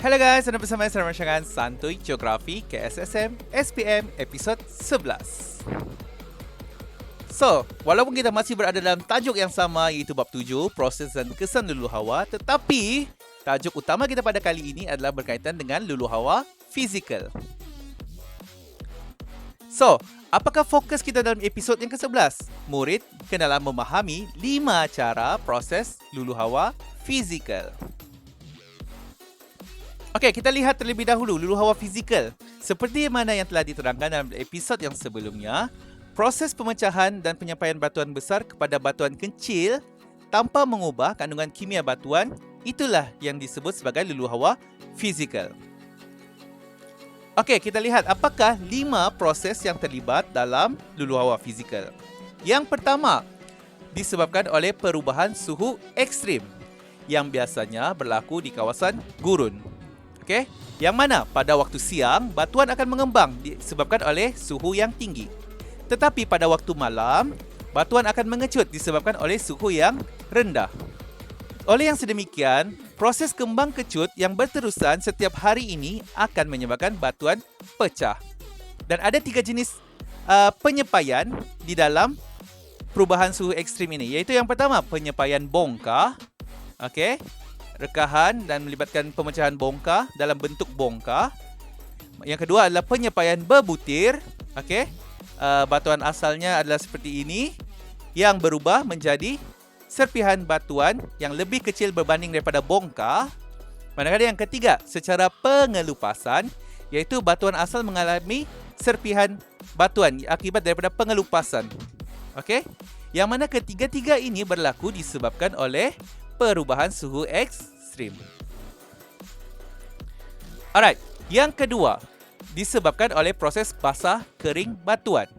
Hello guys, anda bersama saya Rancangan Santuy Geografi KSSM SPM episod 11. So, walaupun kita masih berada dalam tajuk yang sama iaitu bab 7, proses dan kesan lulu hawa, tetapi tajuk utama kita pada kali ini adalah berkaitan dengan lulu hawa fizikal. So, apakah fokus kita dalam episod yang ke-11? Murid kenalah memahami 5 cara proses lulu hawa fizikal. Okey, kita lihat terlebih dahulu lulu hawa fizikal. Seperti mana yang telah diterangkan dalam episod yang sebelumnya, proses pemecahan dan penyampaian batuan besar kepada batuan kecil tanpa mengubah kandungan kimia batuan, itulah yang disebut sebagai lulu hawa fizikal. Okey, kita lihat apakah 5 proses yang terlibat dalam lulu hawa fizikal. Yang pertama, disebabkan oleh perubahan suhu ekstrim yang biasanya berlaku di kawasan gurun. Okey, yang mana pada waktu siang batuan akan mengembang disebabkan oleh suhu yang tinggi. Tetapi pada waktu malam, batuan akan mengecut disebabkan oleh suhu yang rendah. Oleh yang sedemikian, proses kembang kecut yang berterusan setiap hari ini akan menyebabkan batuan pecah. Dan ada 3 jenis penyepaian di dalam perubahan suhu ekstrim ini, iaitu yang pertama penyepaian bongkar, okey, rekahan dan melibatkan pemecahan bongkar dalam bentuk bongkar. Yang kedua adalah penyepaian berbutir, okey. Batuan asalnya adalah seperti ini yang berubah menjadi serpihan batuan yang lebih kecil berbanding daripada bongkar. Manakala yang ketiga secara pengelupasan, iaitu batuan asal mengalami serpihan batuan akibat daripada pengelupasan. Okey. Yang mana ketiga-tiga ini berlaku disebabkan oleh perubahan suhu ekstrim. Alright, yang kedua disebabkan oleh proses basah kering batuan.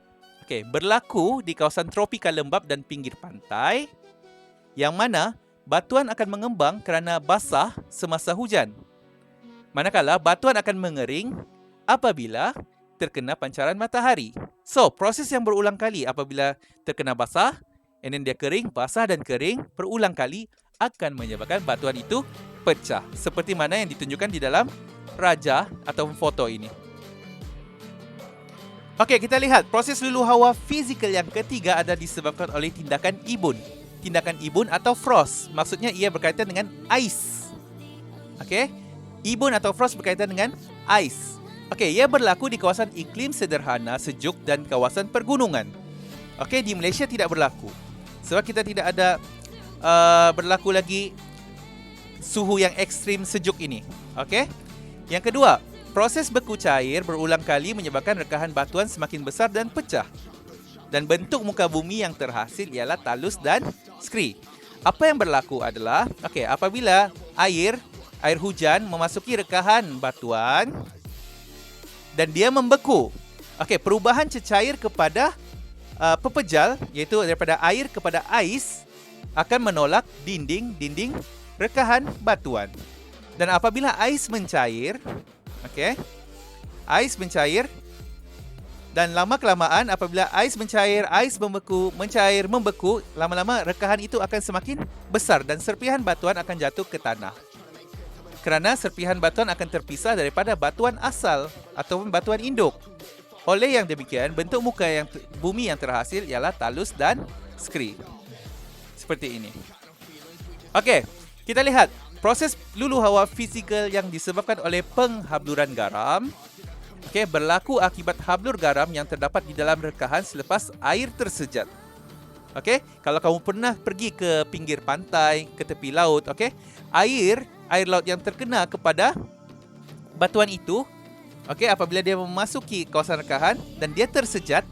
Okey, berlaku di kawasan tropika lembap dan pinggir pantai, yang mana batuan akan mengembang kerana basah semasa hujan. Manakala batuan akan mengering apabila terkena pancaran matahari. So, proses yang berulang kali apabila terkena basah, and then dia kering, basah dan kering berulang kali akan menyebabkan batuan itu pecah. Seperti mana yang ditunjukkan di dalam raja atau foto ini. Okey, kita lihat proses lulu hawa fizikal yang ketiga adalah disebabkan oleh tindakan ibun. Tindakan ibun atau frost, maksudnya ia berkaitan dengan ais. Okey, ibun atau frost berkaitan dengan ais. Okey, ia berlaku di kawasan iklim sederhana, sejuk dan kawasan pergunungan. Okey, di Malaysia tidak berlaku sebab kita tidak ada berlaku lagi suhu yang ekstrim sejuk ini. Okey. Yang kedua, proses beku cair berulang kali menyebabkan rekahan batuan semakin besar dan pecah. Dan bentuk muka bumi yang terhasil ialah talus dan skri. Apa yang berlaku adalah, okey, apabila air hujan memasuki rekahan batuan dan dia membeku. Okey, perubahan cecair kepada pepejal, iaitu daripada air kepada ais, akan menolak dinding rekahan batuan. Dan apabila ais mencair, okey, ais mencair dan lama-kelamaan apabila ais mencair, ais membeku, mencair, membeku, lama-lama rekahan itu akan semakin besar dan serpihan batuan akan jatuh ke tanah. Kerana serpihan batuan akan terpisah daripada batuan asal ataupun batuan induk. Oleh yang demikian, bentuk muka bumi yang terhasil ialah talus dan skri. Seperti ini. Okey, kita lihat proses lulu hawa fizikal yang disebabkan oleh penghabluran garam. Okey, berlaku akibat hablur garam yang terdapat di dalam rekahan selepas air tersejat. Okey, kalau kamu pernah pergi ke pinggir pantai, ke tepi laut, okey, air laut yang terkena kepada batuan itu, okey, apabila dia memasuki kawasan rekahan dan dia tersejat,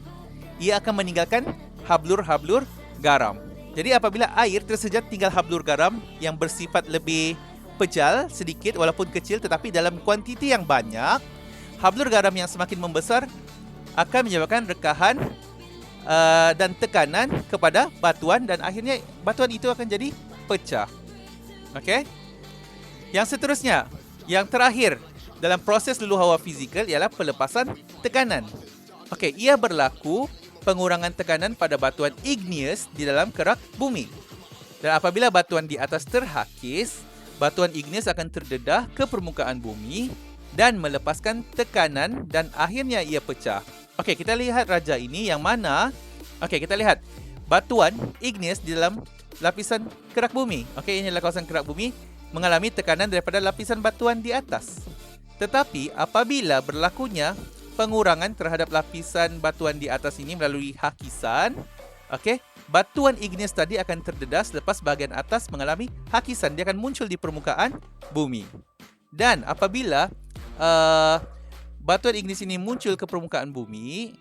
ia akan meninggalkan hablur-hablur garam. Jadi apabila air tersejat tinggal hablur garam yang bersifat lebih pejal sedikit walaupun kecil tetapi dalam kuantiti yang banyak, hablur garam yang semakin membesar akan menyebabkan rekahan dan tekanan kepada batuan dan akhirnya batuan itu akan jadi pecah. Okey. Yang seterusnya, yang terakhir dalam proses lulu hawa fizikal ialah pelepasan tekanan. Okey, ia berlaku pengurangan tekanan pada batuan igneous di dalam kerak bumi. Dan apabila batuan di atas terhakis, batuan igneus akan terdedah ke permukaan bumi dan melepaskan tekanan dan akhirnya ia pecah. Okey, kita lihat raja ini yang mana. Okey, kita lihat batuan igneus di dalam lapisan kerak bumi. Okey, ini adalah kawasan kerak bumi mengalami tekanan daripada lapisan batuan di atas. Tetapi apabila berlakunya pengurangan terhadap lapisan batuan di atas ini melalui hakisan, okey, batuan igneus tadi akan terdedah selepas bahagian atas mengalami hakisan. Dia akan muncul di permukaan bumi. Dan apabila batuan igneus ini muncul ke permukaan bumi,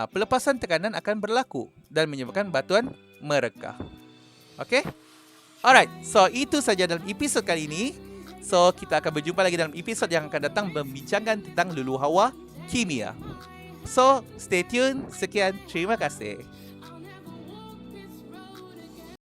pelepasan tekanan akan berlaku dan menyebabkan batuan merekah. Okey? Alright, so itu saja dalam episod kali ini. So, kita akan berjumpa lagi dalam episod yang akan datang membincangkan tentang lulu hawa kimia. So, stay tune. Sekian, terima kasih.